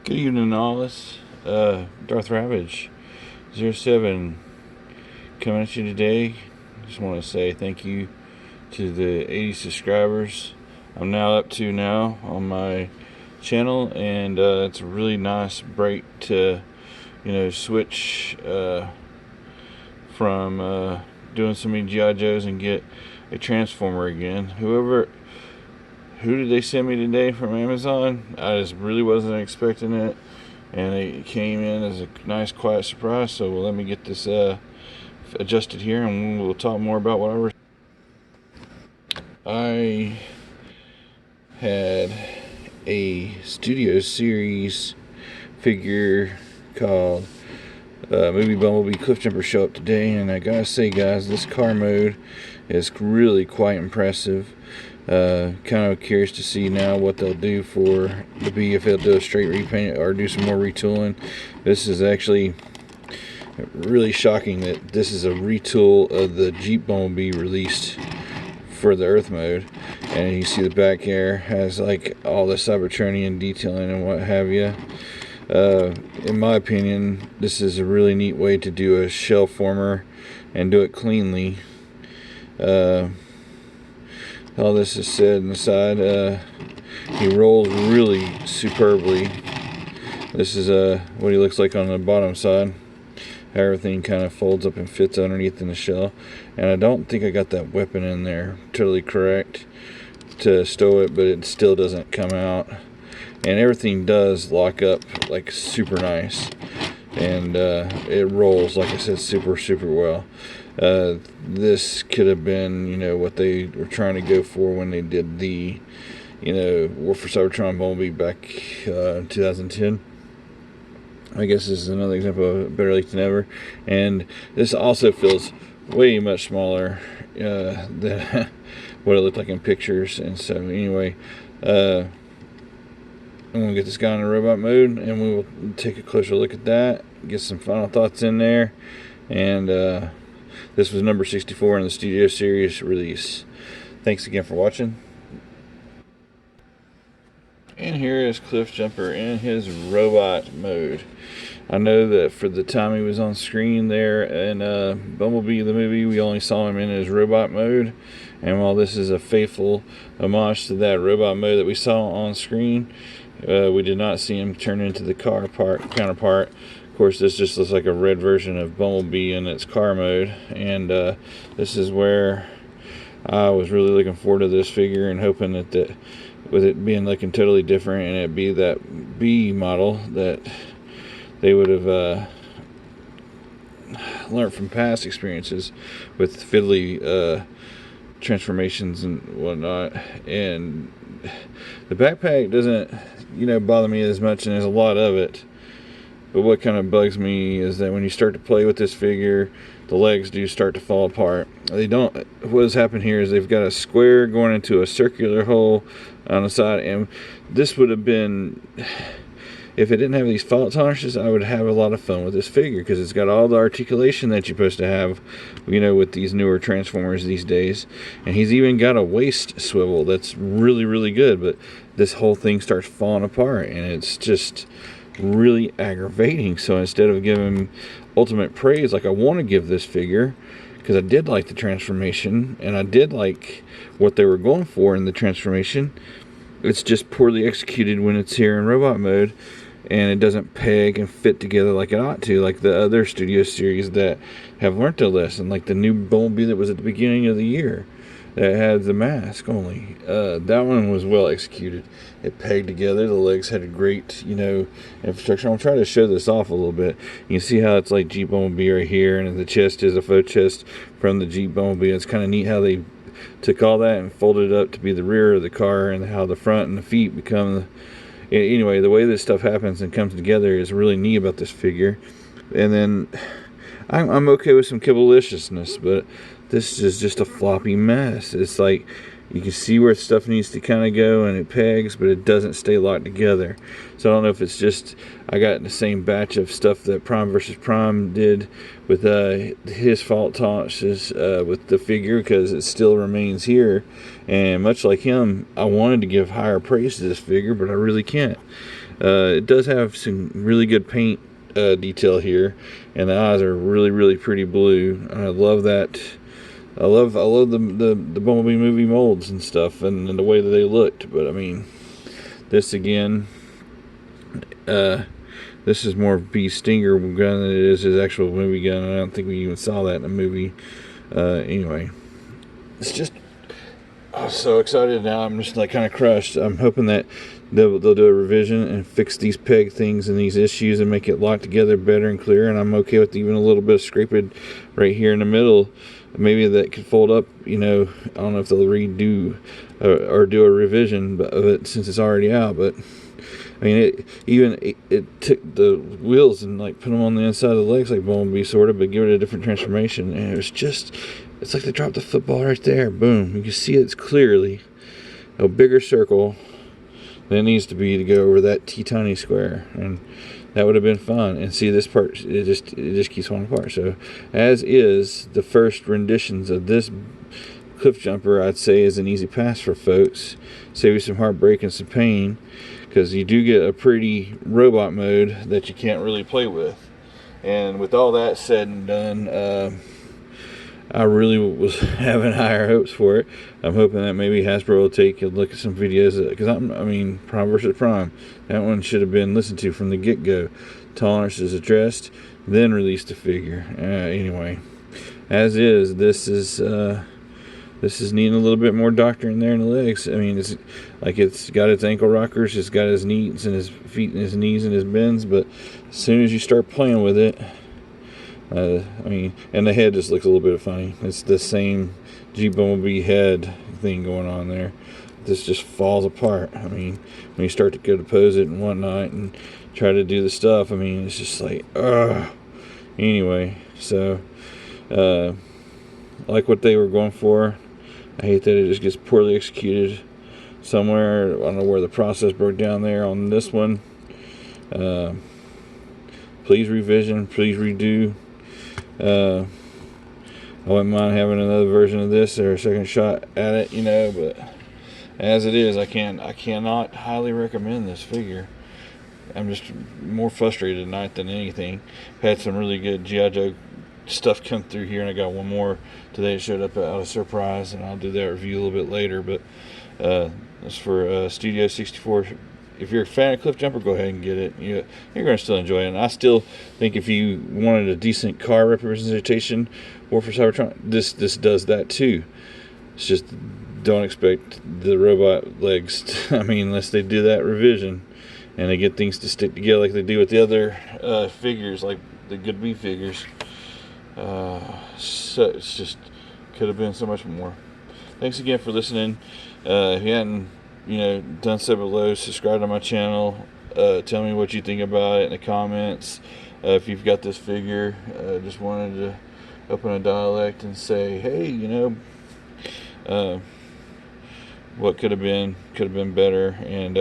Good evening, all. This Darth Ravage 07 coming at you today. Just want to say thank you to the 80 subscribers I'm now up to now on my channel, and it's a really nice break to switch from doing so many G.I. Joes and get a Transformer again. Who did they send me today from Amazon? I just really wasn't expecting it, and it came in as a nice quiet surprise. So let me get this adjusted here, and we'll talk more about what I had a Studio Series figure called movie Bumblebee Cliffjumper show up today, and I gotta say, guys, this car mode is really quite impressive. Kind of curious to see now what they'll do for the Bee, if they'll do a straight repaint or do some more retooling. This is actually really shocking that this is a retool of the Jeep Bumblebee released for the Earth mode, and you see the back here has like all the Cybertronian detailing and what have you. In my opinion, this is a really neat way to do a shell former and do it cleanly. All this is said on the side. He rolls really superbly. This is what he looks like on the bottom side. Everything kind of folds up and fits underneath in the shell. And I don't think I got that weapon in there totally correct to stow it, but it still doesn't come out. And everything does lock up like super nice. And it rolls, like I said, super well. This could have been, what they were trying to go for when they did the, War for Cybertron Bumblebee back in 2010. I guess this is another example of better late than never. And this also feels way much smaller than what it looked like in pictures. And so, anyway, I'm going to get this guy in a robot mode, and we will take a closer look at that, get some final thoughts in there. And this was number 64 in the Studio Series release. Thanks again for watching. And here is Cliffjumper in his robot mode. I know that for the time he was on screen there in Bumblebee the movie, we only saw him in his robot mode. And while this is a faithful homage to that robot mode that we saw on screen, we did not see him turn into the car counterpart. Of course, this just looks like a red version of Bumblebee in its car mode, and this is where I was really looking forward to this figure and hoping that with it being looking totally different and it be that B model that they would have learned from past experiences with fiddly transformations and whatnot. And the backpack doesn't bother me as much, and there's a lot of it. But what kind of bugs me is that when you start to play with this figure, the legs do start to fall apart. They don't. What has happened here is they've got a square going into a circular hole on the side, and this would have been, if it didn't have these fault tolerances, I would have a lot of fun with this figure, because it's got all the articulation that you're supposed to have, with these newer Transformers these days. And he's even got a waist swivel that's really good, but this whole thing starts falling apart, and it's just really aggravating. So instead of giving ultimate praise like I want to give this figure, because I did like the transformation and I did like what they were going for in the transformation, it's just poorly executed when it's here in robot mode, and it doesn't peg and fit together like it ought to, like the other Studio Series that have learned their lesson, like the new Bumblebee that was at the beginning of the year that had the mask only. That one was well executed. It pegged together. The legs had a great, infrastructure. I'll try to show this off a little bit. You can see how it's like Jeep Bumblebee right here, and the chest is a faux chest from the Jeep Bumblebee. It's kind of neat how they took all that and folded it up to be the rear of the car, and how the front and the feet become anyway, the way this stuff happens and comes together is really neat about this figure. And then I'm okay with some kibbleliciousness, but this is just a floppy mess. It's like you can see where stuff needs to kind of go, and it pegs, but it doesn't stay locked together. So I don't know if it's just I got the same batch of stuff that Prime vs. Prime did with his fault tolerances with the figure, because it still remains here. And much like him, I wanted to give higher praise to this figure, but I really can't. It does have some really good paint detail here, and the eyes are really pretty blue. I love that. I love the Bumblebee movie molds and stuff, and the way that they looked. But I mean, this again, this is more Bee Stinger gun than it is his actual movie gun. I don't think we even saw that in the movie. Anyway, it's just, I'm so excited now. I'm just like kind of crushed. I'm hoping that they'll do a revision and fix these peg things and these issues and make it lock together better and clearer. And I'm okay with even a little bit of scraping right here in the middle. Maybe that could fold up, you know. I don't know if they'll redo or do a revision of it since it's already out, but I mean, it took the wheels and like put them on the inside of the legs like Bumblebee sort of, but give it a different transformation. And it was just, it's like they dropped the football right there. Boom. You can see it's clearly a bigger circle than it needs to be to go over that tiny square. And that would have been fun. And see, this part, it just keeps falling apart. So, as is the first renditions of this Cliffjumper, I'd say is an easy pass for folks. Save you some heartbreak and some pain, because you do get a pretty robot mode that you can't really play with. And with all that said and done, I really was having higher hopes for it. I'm hoping that maybe Hasbro will take a look at some videos, because I mean, Prime versus Prime, that one should have been listened to from the get-go. Tolerance is addressed, then release the figure. Anyway, as is, this is needing a little bit more doctoring there in the legs. I mean, it's got its ankle rockers, it's got his knees and his feet and his knees and his bends, but as soon as you start playing with it, I mean, and the head just looks a little bit funny. It's the same G Bumblebee head thing going on there. This just falls apart. I mean, when you start to go to pose it and whatnot and try to do the stuff, I mean, it's just like, ugh. Anyway, so like what they were going for. I hate that it just gets poorly executed somewhere. I don't know where the process broke down there on this one. Please revision, please redo. I wouldn't mind having another version of this or a second shot at it, you know, but as it is, I cannot highly recommend this figure. I'm just more frustrated tonight than anything. Had some really good G.I. Joe stuff come through here, and I got one more today that showed up out of surprise, and I'll do that review a little bit later. But that's for Studio 64. If you're a fan of Cliffjumper, go ahead and get it. You're going to still enjoy it. And I still think if you wanted a decent car representation, War for Cybertron, this does that too. It's just, don't expect the robot legs I mean, unless they do that revision and they get things to stick together like they do with the other figures, like the Good Bee figures. So it's just could have been so much more. Thanks again for listening. If you hadn't, done so below, subscribe to my channel. Tell me what you think about it in the comments. If you've got this figure, just wanted to open a dialect and say, hey, what could have been better. And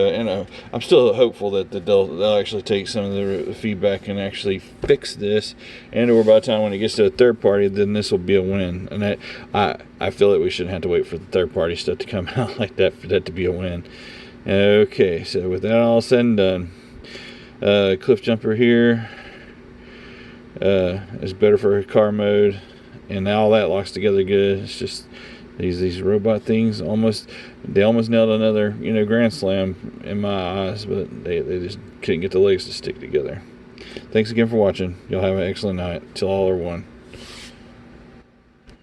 I'm still hopeful that they'll actually take some of the feedback and actually fix this, and or by the time when it gets to a third party, then this will be a win. And I feel that we shouldn't have to wait for the third party stuff to come out like that for that to be a win. Okay, so with that all said and done, Cliffjumper here is better for car mode, and now all that locks together good. It's just these robot things almost nailed another grand slam in my eyes, but they just couldn't get the legs to stick together. Thanks again for watching. Y'all have an excellent night. Till all are one.